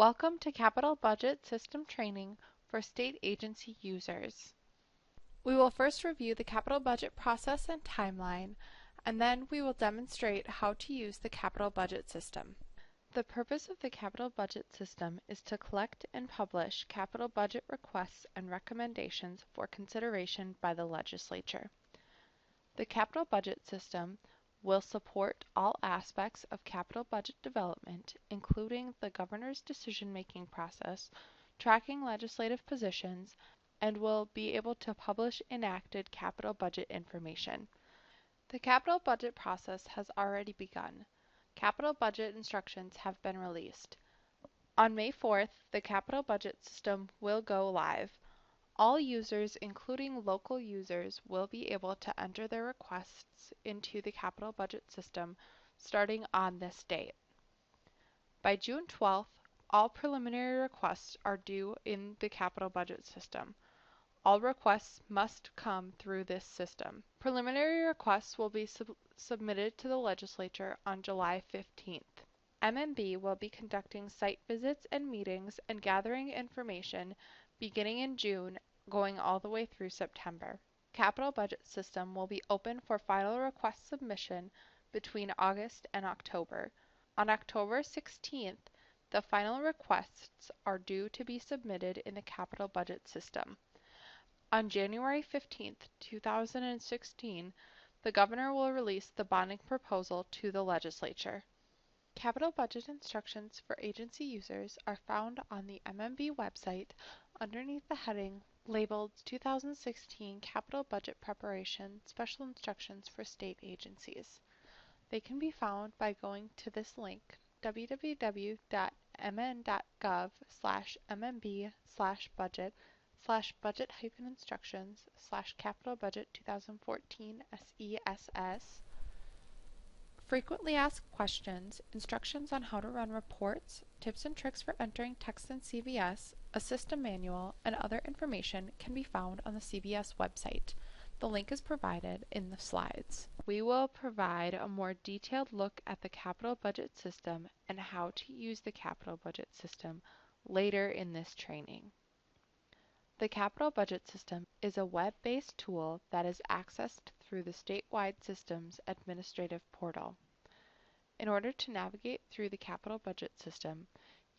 Welcome to Capital Budget System Training for State Agency users. We will first review the capital budget process and timeline, and then we will demonstrate how to use the capital budget system. The purpose of the capital budget system is to collect and publish capital budget requests and recommendations for consideration by the legislature. The capital budget system will support all aspects of capital budget development, including the governor's decision-making process, tracking legislative positions, and will be able to publish enacted capital budget information. The capital budget process has already begun. Capital budget instructions have been released. On May 4th, the capital budget system will go live. All users, including local users, will be able to enter their requests into the capital budget system starting on this date. By June 12th, all preliminary requests are due in the capital budget system. All requests must come through this system. Preliminary requests will be submitted to the legislature on July 15th. MMB will be conducting site visits and meetings and gathering information beginning in June, going all the way through September. Capital budget system will be open for final request submission between August and October. On October 16th, the final requests are due to be submitted in the capital budget system. On January 15th, 2016, the governor will release the bonding proposal to the legislature. Capital budget instructions for agency users are found on the MMB website underneath the heading labeled 2016 Capital Budget Preparation Special Instructions for State Agencies. They can be found by going to this link, www.mn.gov/mb/budget/budget-instructions/capital budget 2014 SESS. Frequently asked questions, instructions on how to run reports, tips and tricks for entering text in CVS, a system manual, and other information can be found on the CVS website. The link is provided in the slides. We will provide a more detailed look at the capital budget system and how to use the capital budget system later in this training. The capital budget system is a web-based tool that is accessed through the statewide systems administrative portal. In order to navigate through the capital budget system,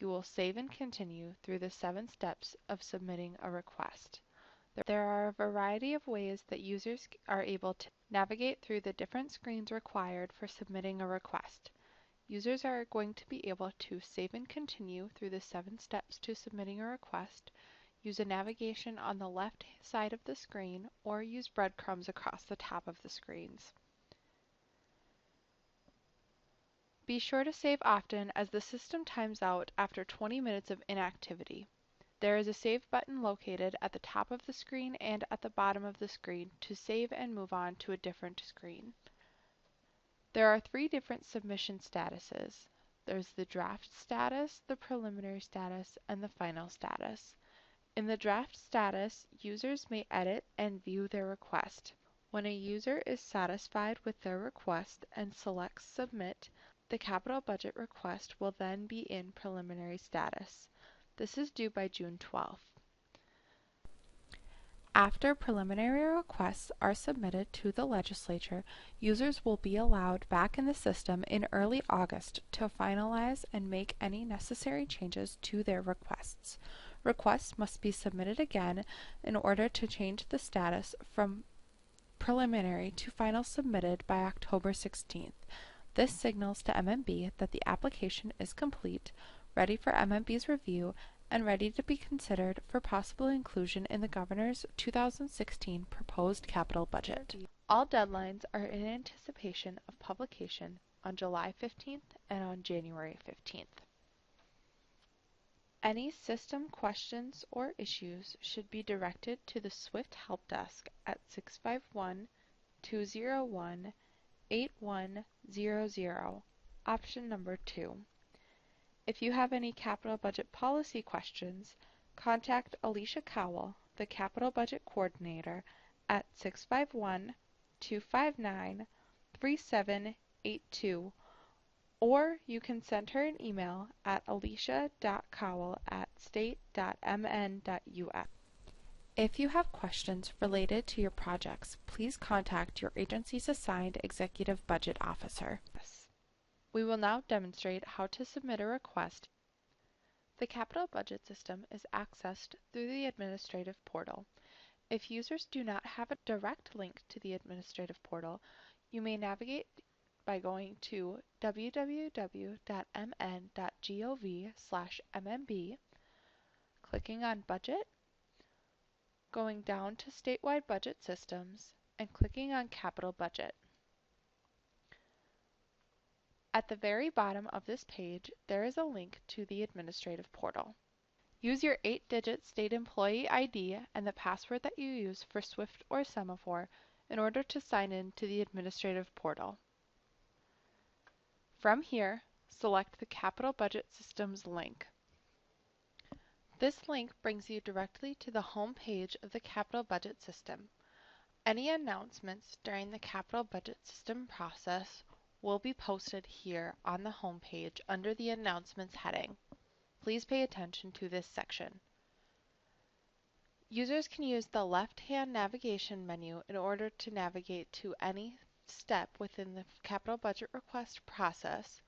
you will save and continue through the 7 steps of submitting a request. There are a variety of ways that users are able to navigate through the different screens required for submitting a request. Users are going to be able to save and continue through the 7 steps to submitting a request, use a navigation on the left side of the screen, or use breadcrumbs across the top of the screens. Be sure to save often as the system times out after 20 minutes of inactivity. There is a Save button located at the top of the screen and at the bottom of the screen to save and move on to a different screen. There are 3 different submission statuses. There's the draft status, the preliminary status, and the final status. In the draft status, users may edit and view their request. When a user is satisfied with their request and selects Submit, the capital budget request will then be in preliminary status. This is due by June 12th. After preliminary requests are submitted to the legislature, users will be allowed back in the system in early August to finalize and make any necessary changes to their requests. Requests must be submitted again in order to change the status from preliminary to final submitted by October 16th. This signals to MMB that the application is complete, ready for MMB's review, and ready to be considered for possible inclusion in the Governor's 2016 proposed capital budget. All deadlines are in anticipation of publication on July 15th and on January 15th. Any system questions or issues should be directed to the Swift Help Desk at 651-201-8100, option number 2. If you have any capital budget policy questions, contact Alicia Cowell, the Capital Budget Coordinator, at 651-259-3782 Or you can send her an email at alicia.cowell@state.mn.us. If you have questions related to your projects, please contact your agency's assigned executive budget officer. We will now demonstrate how to submit a request. The capital budget system is accessed through the administrative portal. If users do not have a direct link to the administrative portal, you may navigate by going to www.mn.gov/mmb, clicking on Budget, going down to Statewide Budget Systems, and clicking on Capital Budget. At the very bottom of this page, there is a link to the administrative portal. Use your 8-digit state employee ID and the password that you use for SWIFT or Semaphore in order to sign in to the administrative portal. From here, select the Capital Budget Systems link. This link brings you directly to the home page of the Capital Budget System. Any announcements during the Capital Budget System process will be posted here on the home page under the Announcements heading. Please pay attention to this section. Users can use the left-hand navigation menu in order to navigate to any step within the capital budget request process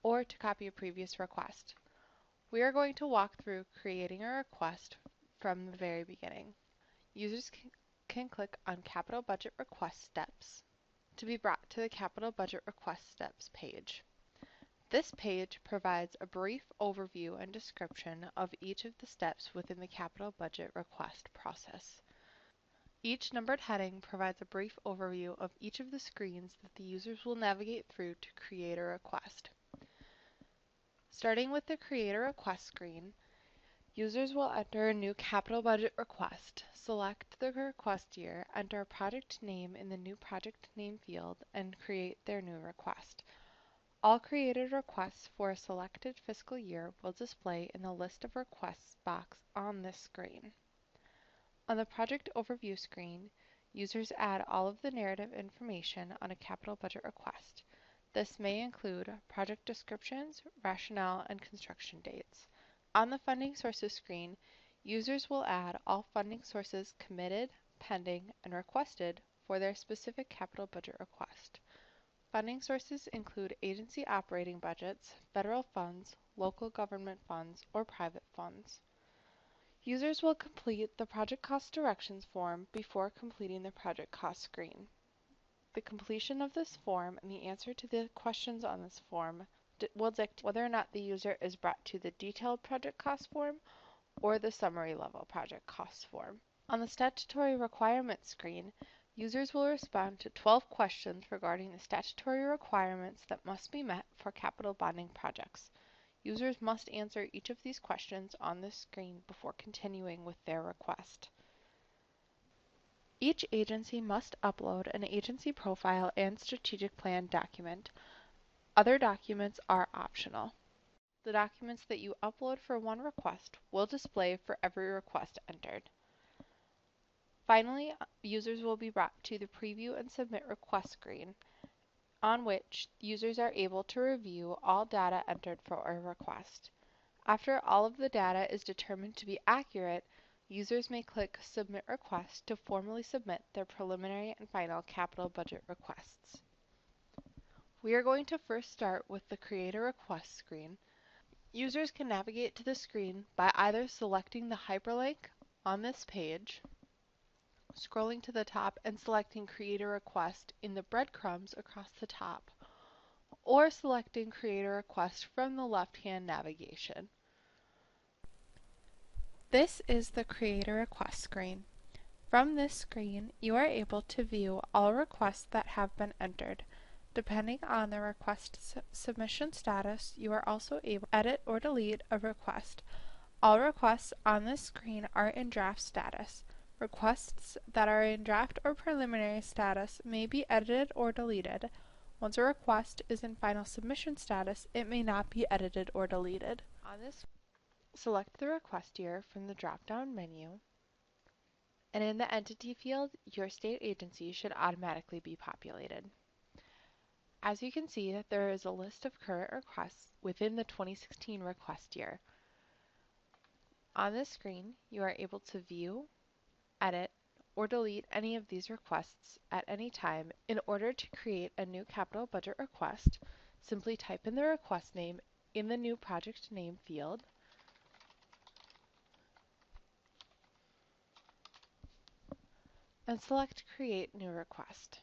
or to copy a previous request. We are going to walk through creating a request from the very beginning. Users can click on Capital Budget Request Steps to be brought to the Capital Budget Request Steps page. This page provides a brief overview and description of each of the steps within the capital budget request process. Each numbered heading provides a brief overview of each of the screens that the users will navigate through to create a request. Starting with the Create a Request screen, users will enter a new capital budget request, select the request year, enter a project name in the New Project Name field, and create their new request. All created requests for a selected fiscal year will display in the List of Requests box on this screen. On the Project Overview screen, users add all of the narrative information on a capital budget request. This may include project descriptions, rationale, and construction dates. On the Funding Sources screen, users will add all funding sources committed, pending, and requested for their specific capital budget request. Funding sources include agency operating budgets, federal funds, local government funds, or private funds. Users will complete the Project Cost Directions form before completing the Project Cost screen. The completion of this form and the answer to the questions on this form will dictate whether or not the user is brought to the Detailed Project Cost form or the Summary Level Project Cost form. On the Statutory Requirements screen, users will respond to 12 questions regarding the statutory requirements that must be met for capital bonding projects. Users must answer each of these questions on this screen before continuing with their request. Each agency must upload an agency profile and strategic plan document. Other documents are optional. The documents that you upload for one request will display for every request entered. Finally, users will be brought to the Preview and Submit Request screen, on which users are able to review all data entered for a request. After all of the data is determined to be accurate, users may click Submit Request to formally submit their preliminary and final capital budget requests. We are going to first start with the Create a Request screen. Users can navigate to the screen by either selecting the hyperlink on this page, scrolling to the top and selecting Create a Request in the breadcrumbs across the top, or selecting Create a Request from the left-hand navigation. This is the Create a Request screen. From this screen, you are able to view all requests that have been entered. Depending on the request submission status, you are also able to edit or delete a request. All requests on this screen are in draft status. Requests that are in draft or preliminary status may be edited or deleted. Once a request is in final submission status, it may not be edited or deleted. On this, select the request year from the drop-down menu, and in the entity field, your state agency should automatically be populated. As you can see, there is a list of current requests within the 2016 request year. On this screen, you are able to view, edit, or delete any of these requests at any time. In order to create a new capital budget request, simply type in the request name in the new project name field, and select Create New Request.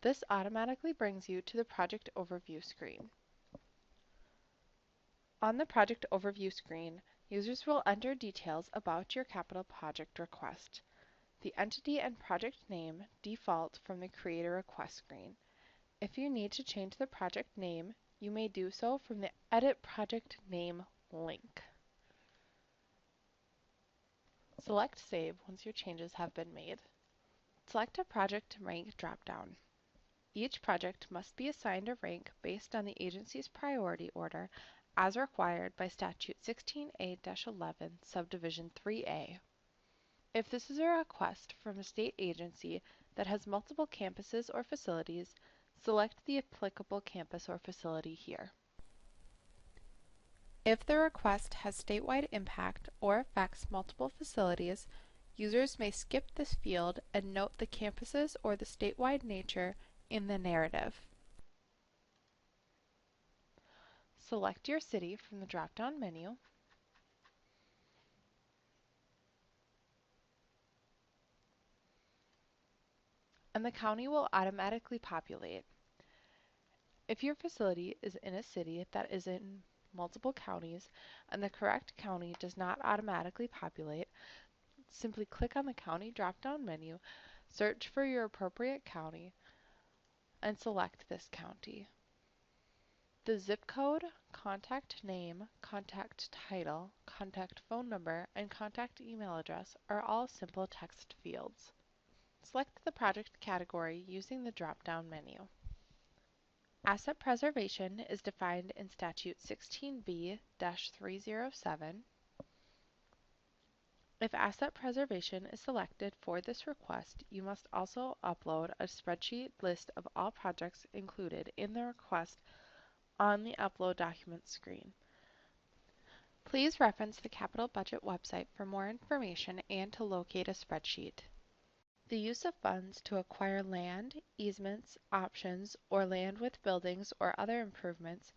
This automatically brings you to the project overview screen. On the project overview screen, users will enter details about your capital project request. The entity and project name default from the Create a Request screen. If you need to change the project name, you may do so from the Edit Project Name link. Select Save once your changes have been made. Select a project rank dropdown. Each project must be assigned a rank based on the agency's priority order as required by Statute 16A-11, Subdivision 3A. If this is a request from a state agency that has multiple campuses or facilities, select the applicable campus or facility here. If the request has statewide impact or affects multiple facilities, users may skip this field and note the campuses or the statewide nature in the narrative. Select your city from the drop-down menu, and the county will automatically populate. If your facility is in a city that is in multiple counties and the correct county does not automatically populate, simply click on the county drop-down menu, search for your appropriate county, and select this county. The zip code, contact name, contact title, contact phone number, and contact email address are all simple text fields. Select the project category using the drop-down menu. Asset preservation is defined in Statute 16B-307. If asset preservation is selected for this request, you must also upload a spreadsheet list of all projects included in the request on the Upload Documents screen. Please reference the Capital Budget website for more information and to locate a spreadsheet. The use of funds to acquire land, easements, options, or land with buildings or other improvements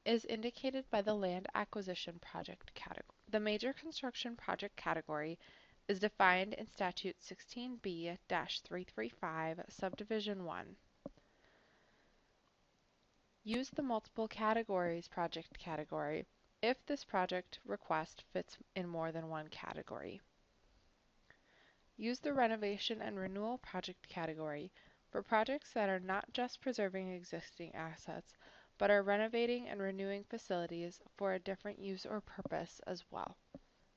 is indicated by the Land Acquisition Project category. The Major Construction Project category is defined in Statute 16B-335, Subdivision 1. Use the Multiple Categories Project category if this project request fits in more than one category. Use the Renovation and Renewal Project category for projects that are not just preserving existing assets, but are renovating and renewing facilities for a different use or purpose as well.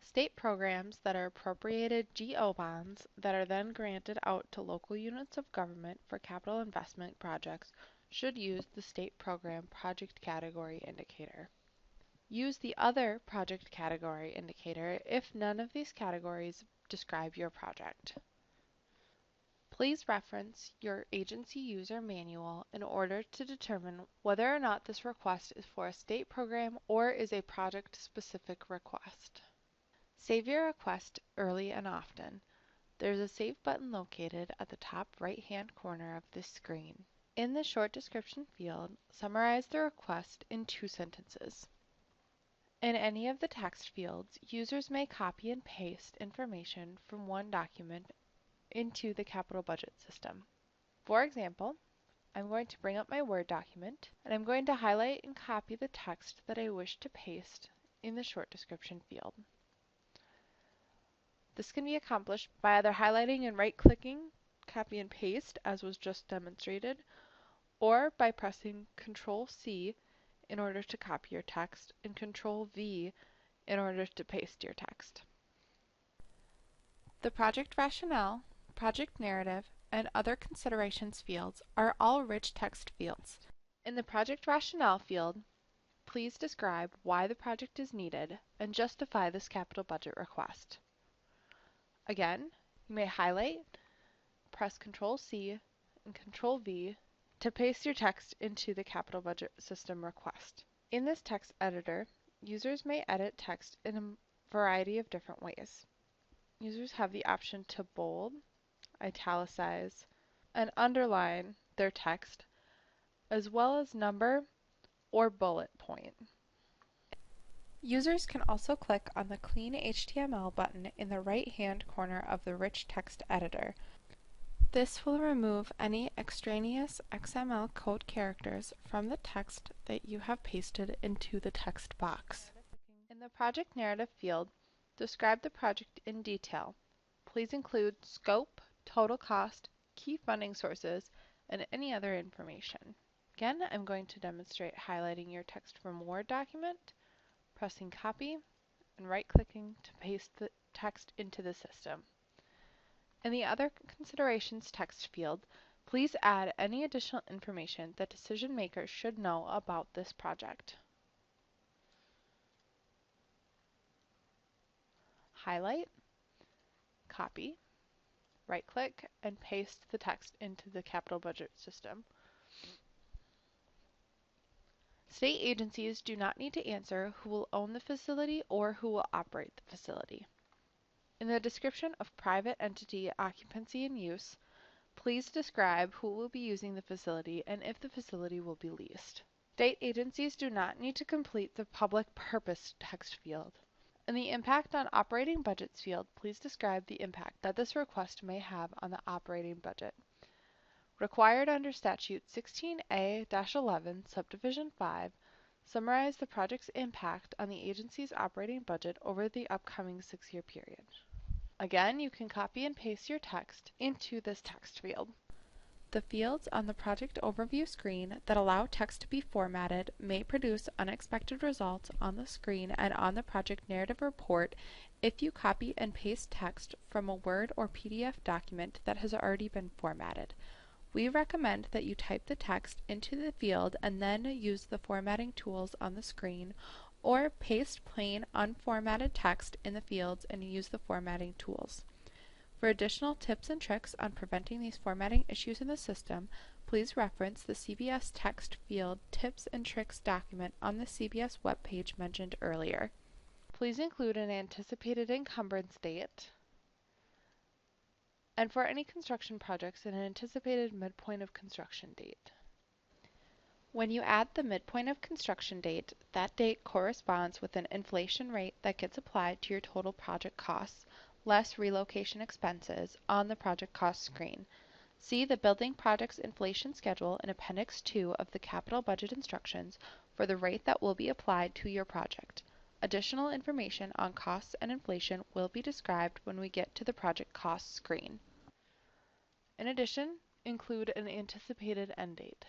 State programs that are appropriated GO bonds that are then granted out to local units of government for capital investment projects should use the State Program Project Category indicator. Use the Other Project Category indicator if none of these categories describe your project. Please reference your agency user manual in order to determine whether or not this request is for a state program or is a project-specific request. Save your request early and often. There's a Save button located at the top right-hand corner of this screen. In the short description field, summarize the request in 2 sentences. In any of the text fields, users may copy and paste information from one document into the capital budget system. For example, I'm going to bring up my Word document, and I'm going to highlight and copy the text that I wish to paste in the short description field. This can be accomplished by either highlighting and right-clicking, copy and paste, as was just demonstrated, or by pressing Ctrl-C in order to copy your text and Ctrl-V in order to paste your text. The project rationale, project narrative, and other considerations fields are all rich text fields. In the project rationale field, please describe why the project is needed and justify this capital budget request. Again, you may highlight, press Ctrl-C and Ctrl-V to paste your text into the capital budget system request. In this text editor, users may edit text in a variety of different ways. Users have the option to bold, italicize, and underline their text, as well as number or bullet point. Users can also click on the Clean HTML button in the right-hand corner of the Rich Text Editor. This will remove any extraneous XML code characters from the text that you have pasted into the text box. In the Project Narrative field, describe the project in detail. Please include scope, total cost, key funding sources, and any other information. Again, I'm going to demonstrate highlighting your text from a Word document, pressing copy, and right-clicking to paste the text into the system. In the Other Considerations text field, please add any additional information that decision makers should know about this project. Highlight, copy, right-click, and paste the text into the capital budget system. State agencies do not need to answer who will own the facility or who will operate the facility. In the description of private entity occupancy and use, please describe who will be using the facility and if the facility will be leased. State agencies do not need to complete the public purpose text field. In the Impact on Operating Budgets field, please describe the impact that this request may have on the operating budget. Required under Statute 16A-11, Subdivision 5, summarize the project's impact on the agency's operating budget over the upcoming 6-year period. Again, you can copy and paste your text into this text field. The fields on the project overview screen that allow text to be formatted may produce unexpected results on the screen and on the project narrative report if you copy and paste text from a Word or PDF document that has already been formatted. We recommend that you type the text into the field and then use the formatting tools on the screen, or paste plain unformatted text in the fields and use the formatting tools. For additional tips and tricks on preventing these formatting issues in the system, please reference the CBS Text Field Tips and Tricks document on the CBS webpage mentioned earlier. Please include an anticipated encumbrance date, and for any construction projects, an anticipated midpoint of construction date. When you add the midpoint of construction date, that date corresponds with an inflation rate that gets applied to your total project costs, less relocation expenses, on the project cost screen. See the Building Projects Inflation Schedule in Appendix 2 of the Capital Budget Instructions for the rate that will be applied to your project. Additional information on costs and inflation will be described when we get to the project cost screen. In addition, include an anticipated end date.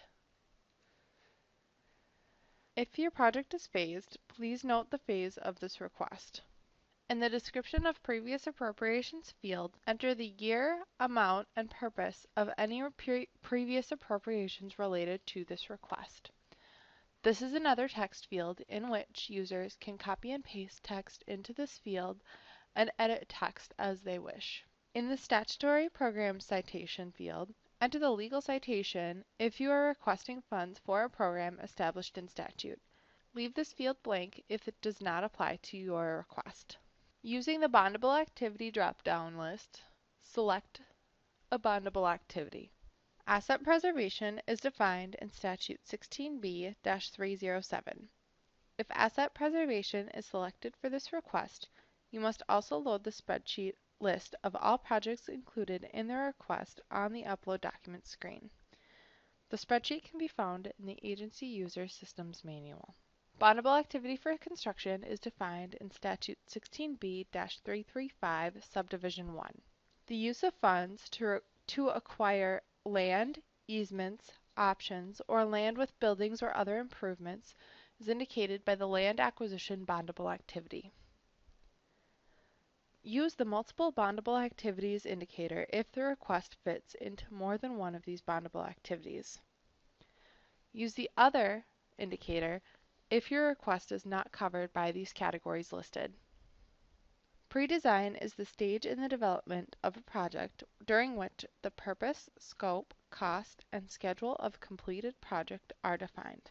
If your project is phased, please note the phase of this request. In the description of previous appropriations field, enter the year, amount, and purpose of any previous appropriations related to this request. This is another text field in which users can copy and paste text into this field and edit text as they wish. In the Statutory Program Citation field, enter the legal citation if you are requesting funds for a program established in statute. Leave this field blank if it does not apply to your request. Using the Bondable Activity drop-down list, select a bondable activity. Asset preservation is defined in Statute 16B-307. If asset preservation is selected for this request, you must also load the spreadsheet list of all projects included in the request on the Upload Document screen. The spreadsheet can be found in the Agency User Systems Manual. Bondable activity for construction is defined in Statute 16B-335, Subdivision 1. The use of funds to acquire land, easements, options, or land with buildings or other improvements is indicated by the Land Acquisition Bondable Activity. Use the Multiple Bondable Activities indicator if the request fits into more than one of these bondable activities. Use the Other indicator if your request is not covered by these categories listed. Pre-design is the stage in the development of a project during which the purpose, scope, cost, and schedule of completed project are defined.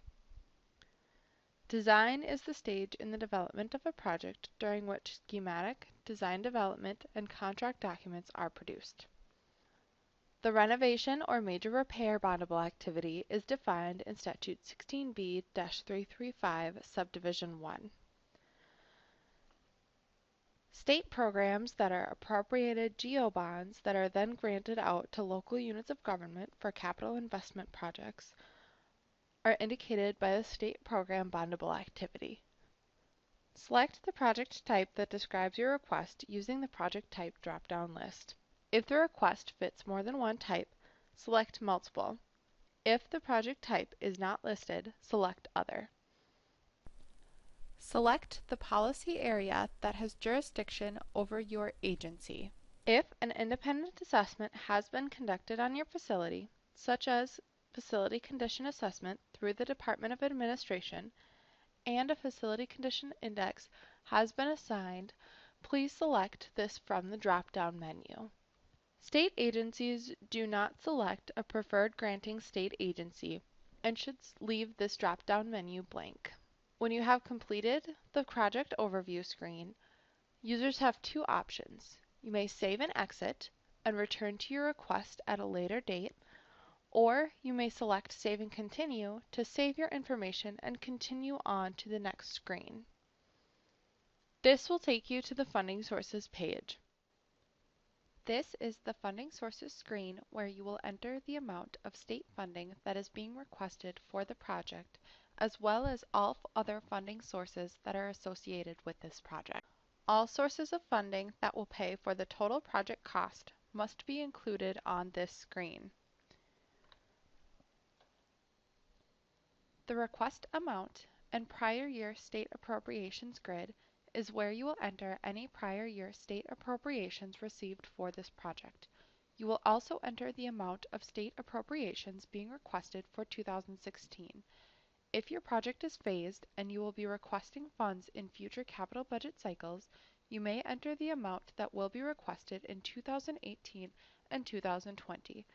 Design is the stage in the development of a project during which schematic, design development, and contract documents are produced. The renovation or major repair bondable activity is defined in Statute 16B-335, Subdivision 1. State programs that are appropriated GO bonds that are then granted out to local units of government for capital investment projects are indicated by the state program bondable activity. Select the project type that describes your request using the project type drop-down list. If the request fits more than one type, select multiple. If the project type is not listed, select other. Select the policy area that has jurisdiction over your agency. If an independent assessment has been conducted on your facility, such as Facility Condition Assessment through the Department of Administration, and a Facility Condition Index has been assigned, please select this from the drop-down menu. State agencies do not select a preferred granting state agency and should leave this drop-down menu blank. When you have completed the project overview screen, users have two options. You may save and exit and return to your request at a later date, or you may select Save and Continue to save your information and continue on to the next screen. This will take you to the Funding Sources page. This is the Funding Sources screen where you will enter the amount of state funding that is being requested for the project, as well as all other funding sources that are associated with this project. All sources of funding that will pay for the total project cost must be included on this screen. The request amount and prior year state appropriations grid is where you will enter any prior year state appropriations received for this project. You will also enter the amount of state appropriations being requested for 2016. If your project is phased and you will be requesting funds in future capital budget cycles, you may enter the amount that will be requested in 2018 and 2020.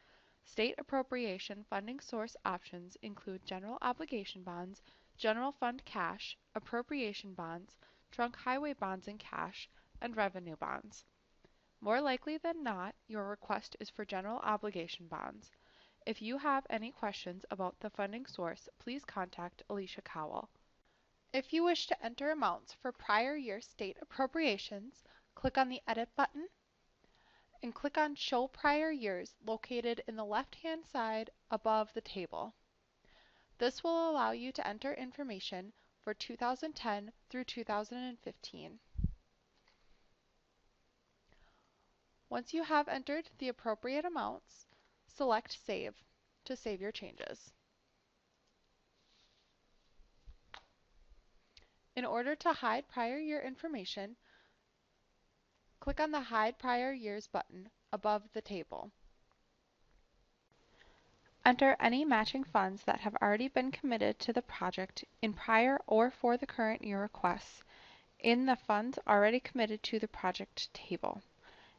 State appropriation funding source options include general obligation bonds, general fund cash, appropriation bonds, trunk highway bonds in cash, and revenue bonds. More likely than not, your request is for general obligation bonds. If you have any questions about the funding source, please contact Alicia Cowell. If you wish to enter amounts for prior year state appropriations, click on the Edit button and click on Show Prior Years located in the left-hand side above the table. This will allow you to enter information for 2010 through 2015. Once you have entered the appropriate amounts, select Save to save your changes. In order to hide prior year information, click on the Hide Prior Years button above the table. Enter any matching funds that have already been committed to the project in prior or for the current year requests in the Funds Already Committed to the Project table.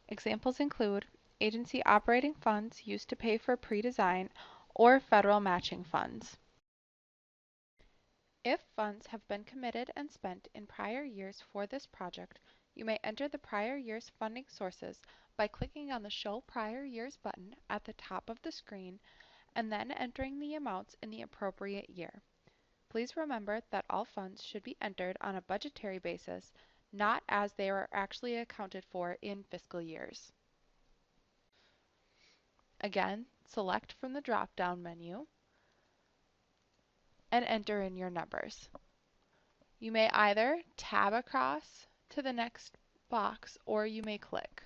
Examples include agency operating funds used to pay for pre-design or federal matching funds. If funds have been committed and spent in prior years for this project, you may enter the prior year's funding sources by clicking on the Show Prior Years button at the top of the screen and then entering the amounts in the appropriate year. Please remember that all funds should be entered on a budgetary basis, not as they are actually accounted for in fiscal years. Again, select from the drop-down menu and enter in your numbers. You may either tab across to the next box or you may click.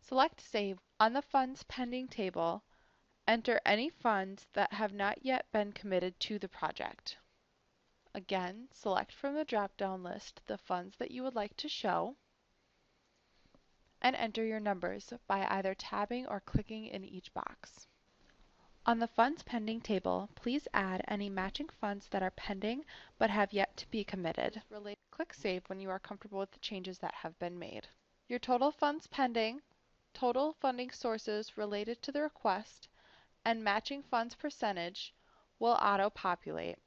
Select Save. On the Funds Pending table, enter any funds that have not yet been committed to the project. Again, select from the drop-down list the funds that you would like to show and enter your numbers by either tabbing or clicking in each box. On the Funds Pending table, please add any matching funds that are pending but have yet to be committed. Click Save when you are comfortable with the changes that have been made. Your total funds pending, total funding sources related to the request, and matching funds percentage will auto-populate.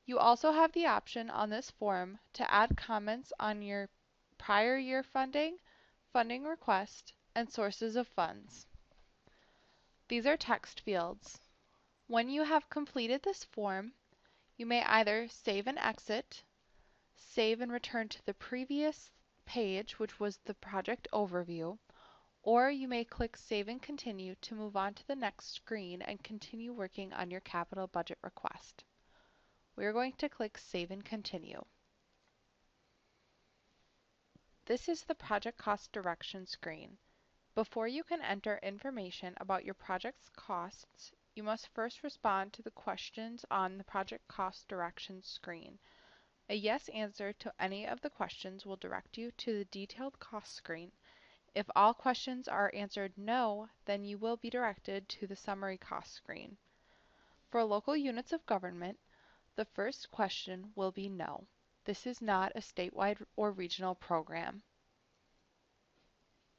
You also have the option on this form to add comments on your prior year funding, funding request, and sources of funds. These are text fields. When you have completed this form, you may either save and exit, save and return to the previous page, which was the project overview, or you may click Save and Continue to move on to the next screen and continue working on your capital budget request. We are going to click Save and Continue. This is the project cost direction screen. Before you can enter information about your project's costs, you must first respond to the questions on the project cost directions screen. A yes answer to any of the questions will direct you to the detailed cost screen. If all questions are answered no, then you will be directed to the summary cost screen. For local units of government, the first question will be no. This is not a statewide or regional program.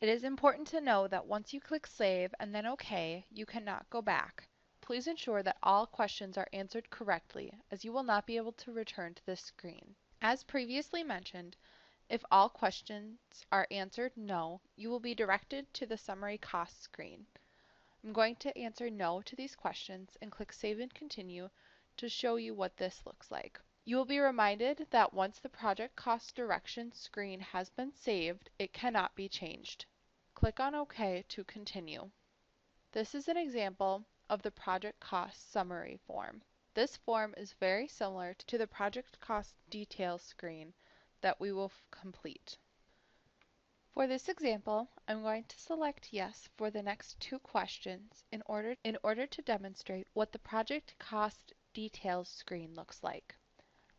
It is important to know that once you click Save and then OK, you cannot go back. Please ensure that all questions are answered correctly, as you will not be able to return to this screen. As previously mentioned, if all questions are answered no, you will be directed to the summary cost screen. I'm going to answer no to these questions and click Save and Continue to show you what this looks like. You will be reminded that once the project cost direction screen has been saved, it cannot be changed. Click on OK to continue. This is an example of the project cost summary form. This form is very similar to the project cost details screen that we will complete. For this example, I'm going to select yes for the next two questions in order to demonstrate what the project cost details screen looks like.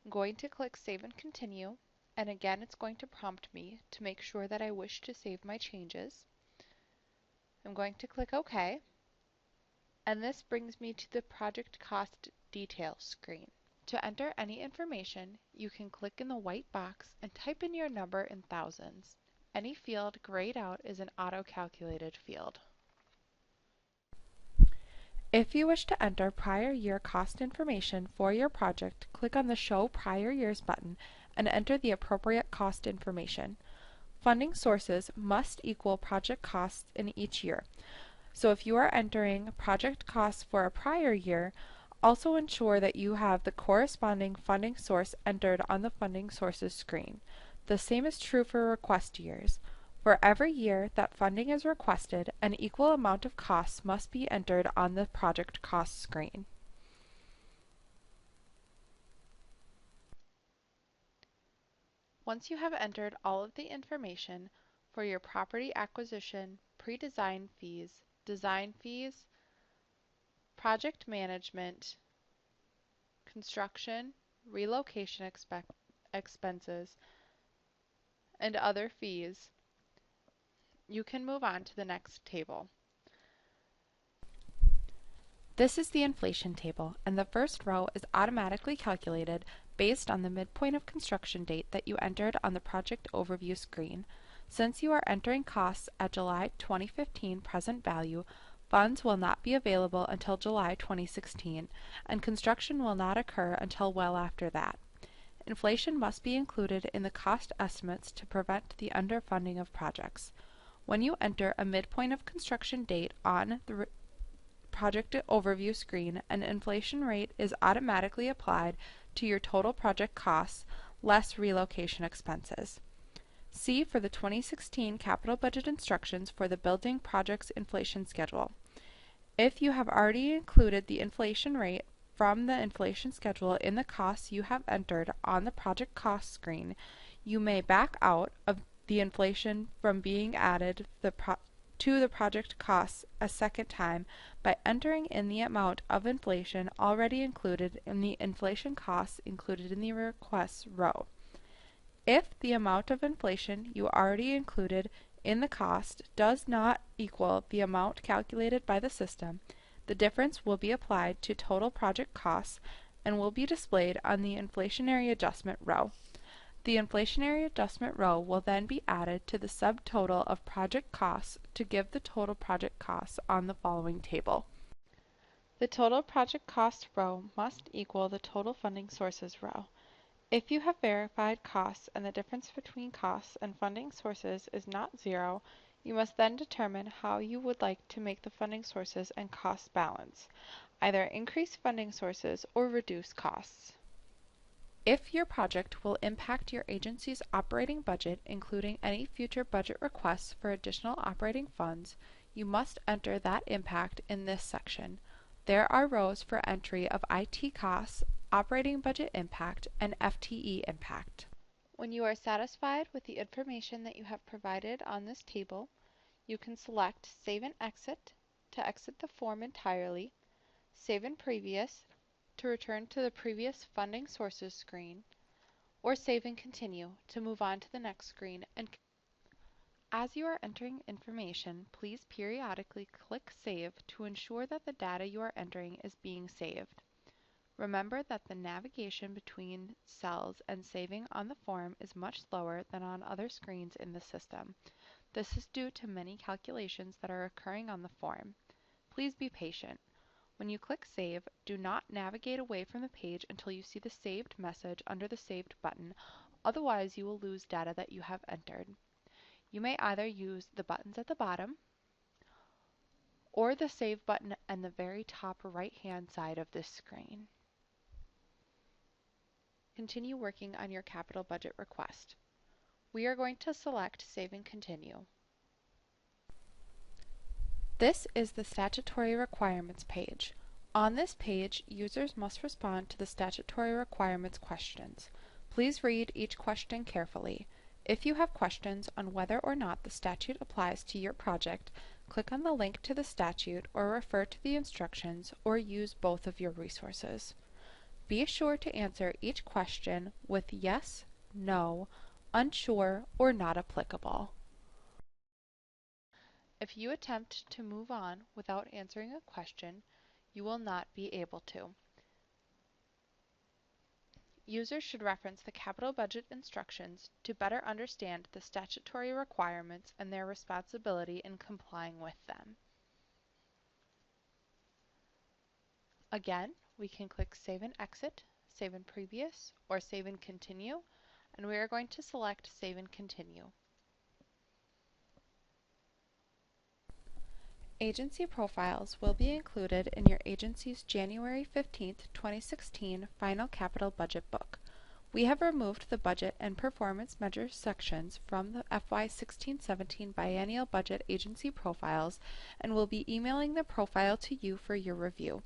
I'm going to click Save and Continue, and again it's going to prompt me to make sure that I wish to save my changes. I'm going to click OK, and this brings me to the project cost details screen. To enter any information, you can click in the white box and type in your number in thousands. Any field grayed out is an auto-calculated field. If you wish to enter prior year cost information for your project, click on the Show Prior Years button and enter the appropriate cost information. Funding sources must equal project costs in each year. So if you are entering project costs for a prior year, also ensure that you have the corresponding funding source entered on the funding sources screen. The same is true for request years. For every year that funding is requested, an equal amount of costs must be entered on the project cost screen. Once you have entered all of the information for your property acquisition, pre-design fees, design fees, project management, construction, relocation expenses, and other fees, you can move on to the next table. This is the inflation table, and the first row is automatically calculated based on the midpoint of construction date that you entered on the project overview screen. Since you are entering costs at July 2015 present value, funds will not be available until July 2016, and construction will not occur until well after that. Inflation must be included in the cost estimates to prevent the underfunding of projects. When you enter a midpoint of construction date on the project overview screen, an inflation rate is automatically applied to your total project costs, less relocation expenses. See for the 2016 capital budget instructions for the building project's inflation schedule. If you have already included the inflation rate from the inflation schedule in the costs you have entered on the project cost screen, you may back out of the inflation from being added to the project costs a second time by entering in the amount of inflation already included in the inflation costs included in the requests row. If the amount of inflation you already included in the cost does not equal the amount calculated by the system, the difference will be applied to total project costs and will be displayed on the inflationary adjustment row. The inflationary adjustment row will then be added to the subtotal of project costs to give the total project costs on the following table. The total project cost row must equal the total funding sources row. If you have verified costs and the difference between costs and funding sources is not zero, you must then determine how you would like to make the funding sources and costs balance, either increase funding sources or reduce costs. If your project will impact your agency's operating budget, including any future budget requests for additional operating funds, you must enter that impact in this section. There are rows for entry of IT costs, operating budget impact, and FTE impact. When you are satisfied with the information that you have provided on this table, you can select Save and Exit to exit the form entirely, Save and Previous to return to the previous funding sources screen, or Save and Continue to move on to the next screen. And as you are entering information, please periodically click Save to ensure that the data you are entering is being saved. Remember that the navigation between cells and saving on the form is much slower than on other screens in the system. This is due to many calculations that are occurring on the form. Please be patient. When you click Save, do not navigate away from the page until you see the saved message under the Saved button, otherwise you will lose data that you have entered. You may either use the buttons at the bottom or the Save button on the very top right-hand side of this screen. Continue working on your capital budget request. We are going to select Save and Continue. This is the statutory requirements page. On this page, users must respond to the statutory requirements questions. Please read each question carefully. If you have questions on whether or not the statute applies to your project, click on the link to the statute or refer to the instructions or use both of your resources. Be sure to answer each question with yes, no, unsure, or not applicable. If you attempt to move on without answering a question, you will not be able to. Users should reference the capital budget instructions to better understand the statutory requirements and their responsibility in complying with them. Again, we can click Save and Exit, Save and Previous, or Save and Continue, and we are going to select Save and Continue. Agency profiles will be included in your agency's January 15th, 2016 final capital budget book. We have removed the budget and performance measures sections from the FY 16-17 biennial budget agency profiles and will be emailing the profile to you for your review.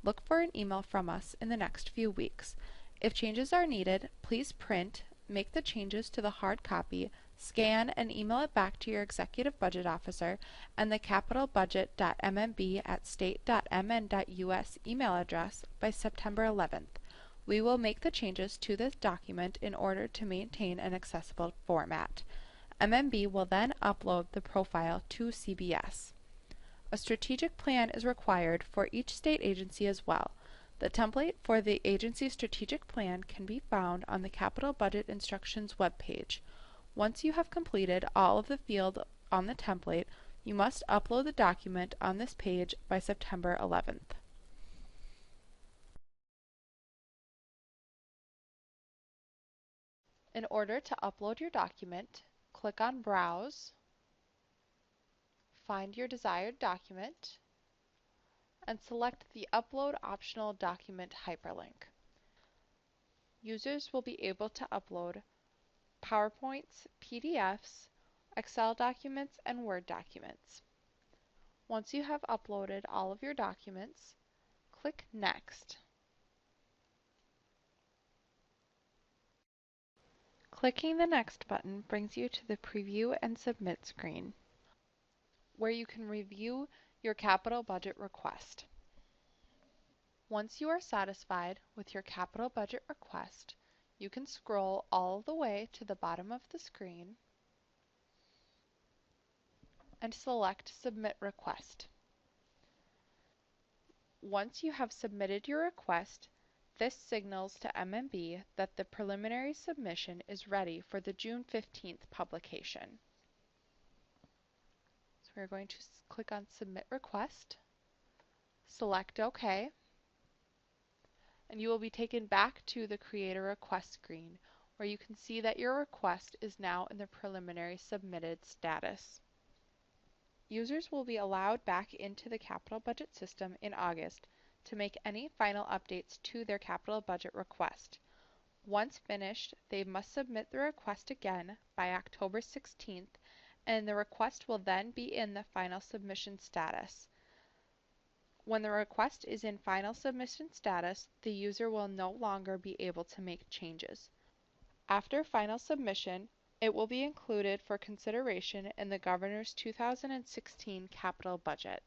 Look for an email from us in the next few weeks. If changes are needed, please print, make the changes to the hard copy, scan and email it back to your executive budget officer and the capitalbudget.mmb@state.mn.us email address by September 11th. We will make the changes to this document in order to maintain an accessible format. MMB will then upload the profile to CBS. A strategic plan is required for each state agency as well. The template for the agency's strategic plan can be found on the Capital Budget Instructions webpage. Once you have completed all of the fields on the template, you must upload the document on this page by September 11th. In order to upload your document, click on Browse, find your desired document, and select the Upload Optional Document hyperlink. Users will be able to upload PowerPoints, PDFs, Excel documents, and Word documents. Once you have uploaded all of your documents, click Next. Clicking the Next button brings you to the Preview and Submit screen, where you can review your capital budget request. Once you are satisfied with your capital budget request, you can scroll all the way to the bottom of the screen and select Submit Request. Once you have submitted your request, This signals to MMB that the preliminary submission is ready for the June 15th publication. So we're going to click on Submit Request, select OK, and you will be taken back to the Create a Request screen, where you can see that your request is now in the preliminary submitted status. Users will be allowed back into the capital budget system in August to make any final updates to their capital budget request. Once finished, they must submit the request again by October 16th, and the request will then be in the final submission status. When the request is in final submission status, the user will no longer be able to make changes. After final submission, it will be included for consideration in the Governor's 2016 capital budget.